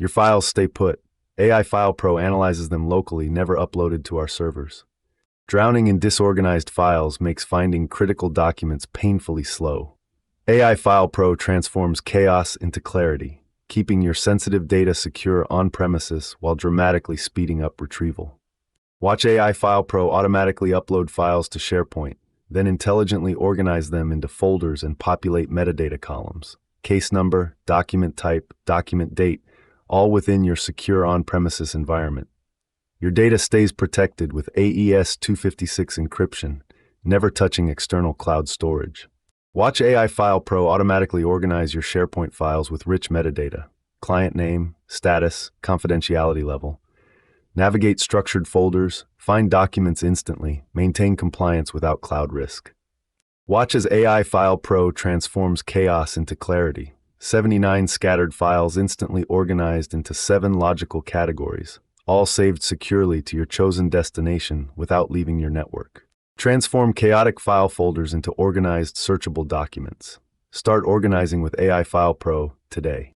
Your files stay put. AI File Pro analyzes them locally, never uploaded to our servers. Drowning in disorganized files makes finding critical documents painfully slow. AI File Pro transforms chaos into clarity, keeping your sensitive data secure on-premises while dramatically speeding up retrieval. Watch AI File Pro automatically upload files to SharePoint, then intelligently organize them into folders and populate metadata columns. Case number, document type, document date, all within your secure on-premises environment. Your data stays protected with AES 256 encryption, never touching external cloud storage. Watch AI File Pro automatically organize your SharePoint files with rich metadata, client name, status, confidentiality level. Navigate structured folders, find documents instantly, maintain compliance without cloud risk. Watch as AI File Pro transforms chaos into clarity. 79 scattered files instantly organized into 7 logical categories, all saved securely to your chosen destination without leaving your network. Transform chaotic file folders into organized, searchable documents. Start organizing with AI File Pro today.